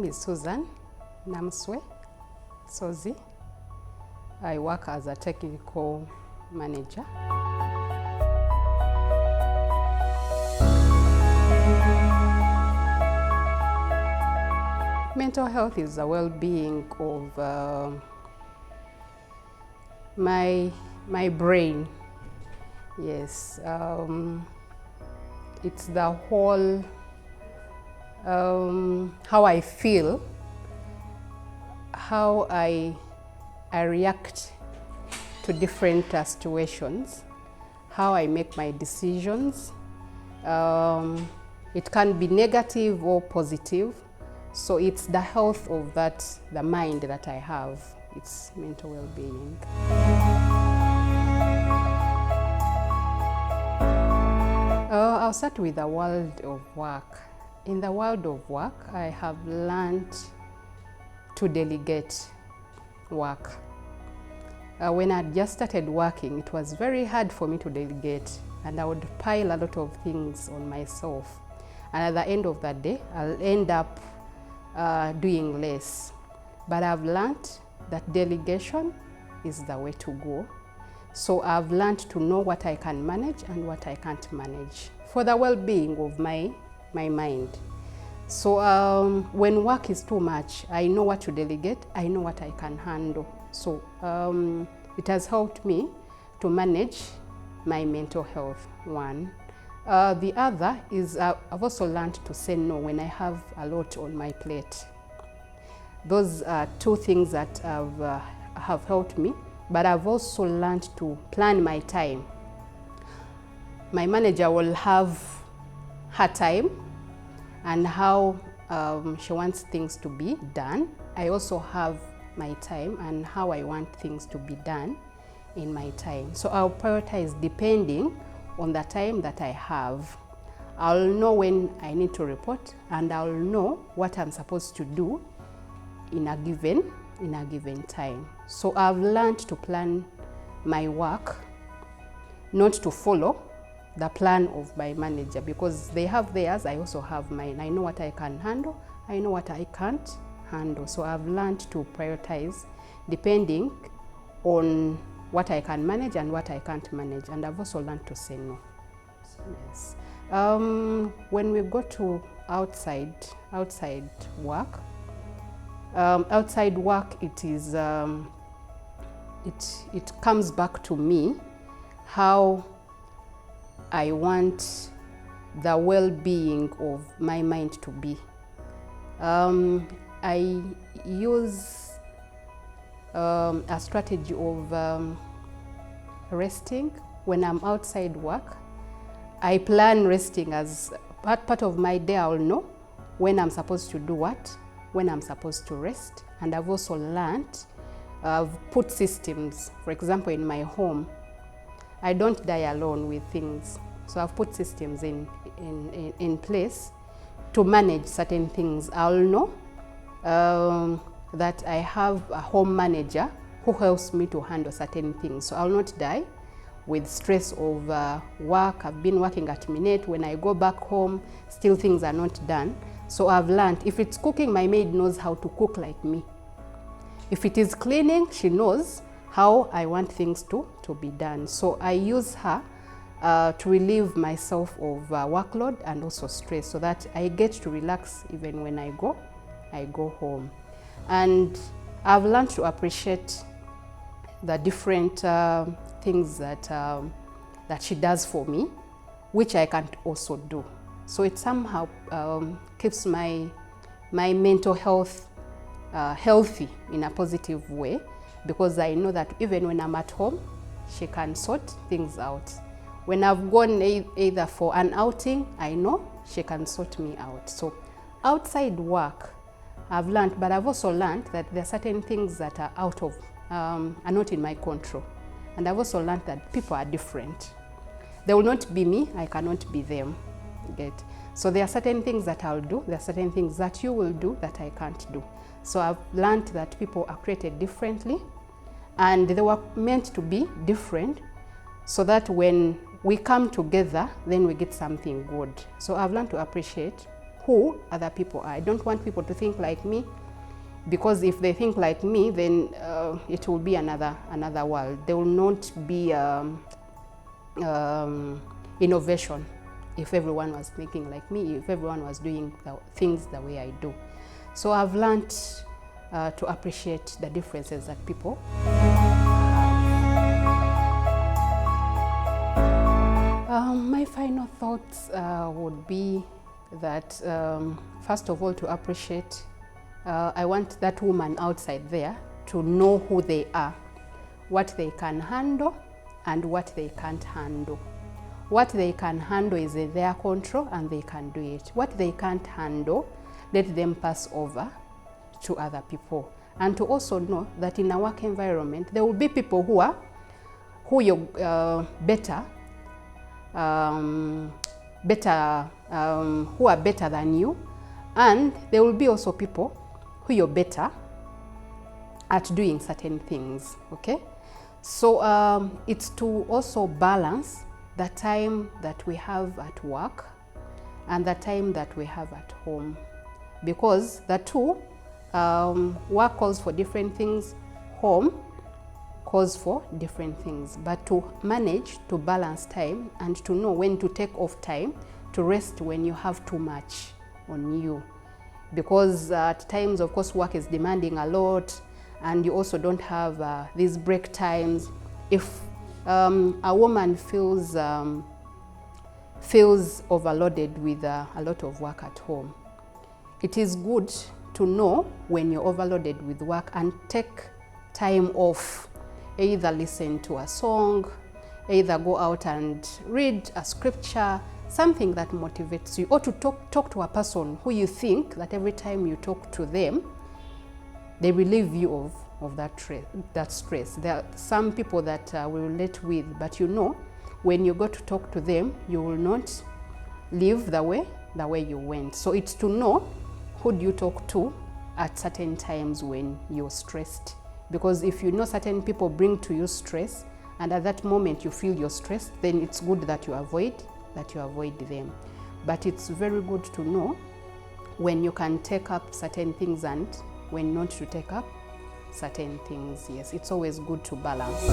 is Suzan Namuswe Ssozi. I work as a technical manager. Mental health is the well-being of my brain. Yes, it's the whole how I feel, how I react to different situations, how I make my decisions. It can be negative or positive. So it's the health of the mind that I have. It's mental well-being. I'll start with the world of work. In the world of work, I have learned to delegate work. When I just started working, it was very hard for me to delegate, and I would pile a lot of things on myself. And at the end of the day, I'll end up doing less. But I've learned that delegation is the way to go. So I've learned to know what I can manage and what I can't manage for the well-being of my mind. So when work is too much, I know what to delegate, I know what I can handle. So it has helped me to manage my mental health, one. The other is I've also learned to say no when I have a lot on my plate. Those are two things that have helped me, but I've also learned to plan my time. My manager will have her time and how she wants things to be done. I also have my time and how I want things to be done in my time. So I'll prioritize depending on the time that I have. I'll know when I need to report, and I'll know what I'm supposed to do in a given time. So I've learned to plan my work, not to follow the plan of my manager, because they have theirs, I also have mine. I know what I can handle, I know what I can't handle. So I've learned to prioritize depending on what I can manage and what I can't manage. And I've also learned to say no. Yes. When we go to outside work, it is it comes back to me how I want the well-being of my mind to be. I use a strategy of resting. When I'm outside work, I plan resting as part of my day. I'll know when I'm supposed to do what, when I'm supposed to rest. And I've also learned, I've put systems. For example, in my home, I don't die alone with things. So I've put systems in place to manage certain things. I'll know that I have a home manager who helps me to handle certain things. So I'll not die with stress of work. I've been working at Minute. When I go back home, still things are not done. So I've learned, if it's cooking, my maid knows how to cook like me. If it is cleaning, she knows how I want things to be done. So I use her to relieve myself of workload and also stress, so that I get to relax even when I go home. And I've learned to appreciate the different things that she does for me, which I can't also do. So it somehow keeps my mental health healthy in a positive way, because I know that even when I'm at home, she can sort things out. When I've gone either for an outing, I know she can sort me out. So outside work, I've learned, but I've also learned that there are certain things that are are not in my control. And I've also learned that people are different. They will not be me, I cannot be them. So there are certain things that I'll do, there are certain things that you will do that I can't do. So I've learned that people are created differently, and they were meant to be different, so that when we come together, then we get something good. So I've learned to appreciate who other people are. I don't want people to think like me, because if they think like me, then it will be another world. There will not be innovation if everyone was thinking like me, if everyone was doing things the way I do. So I've learned to appreciate the differences that people have. My final thoughts would be that, first of all, to appreciate, I want that woman outside there to know who they are, what they can handle and what they can't handle. What they can handle is in their control and they can do it. What they can't handle, let them pass over to other people. And to also know that in a work environment, there will be people who are better than you, and there will be also people who you're better at doing certain things. Okay, so it's to also balance the time that we have at work and the time that we have at home, because the two, work calls for different things, home calls for different things. But to manage to balance time and to know when to take off time to rest when you have too much on you, because at times, of course, work is demanding a lot and you also don't have these break times. If a woman feels overloaded with a lot of work at home, it is good to know when you're overloaded with work and take time off. Either listen to a song, either go out and read a scripture, something that motivates you, or to talk to a person who you think that every time you talk to them, they relieve you of that stress. There are some people that we relate with, but you know, when you go to talk to them, you will not live the way you went. So it's to know who do you talk to at certain times when you're stressed. Because if you know certain people bring to you stress, and at that moment you feel you're stressed, then it's good that you avoid them. But it's very good to know when you can take up certain things and when not to take up certain things. Yes, it's always good to balance.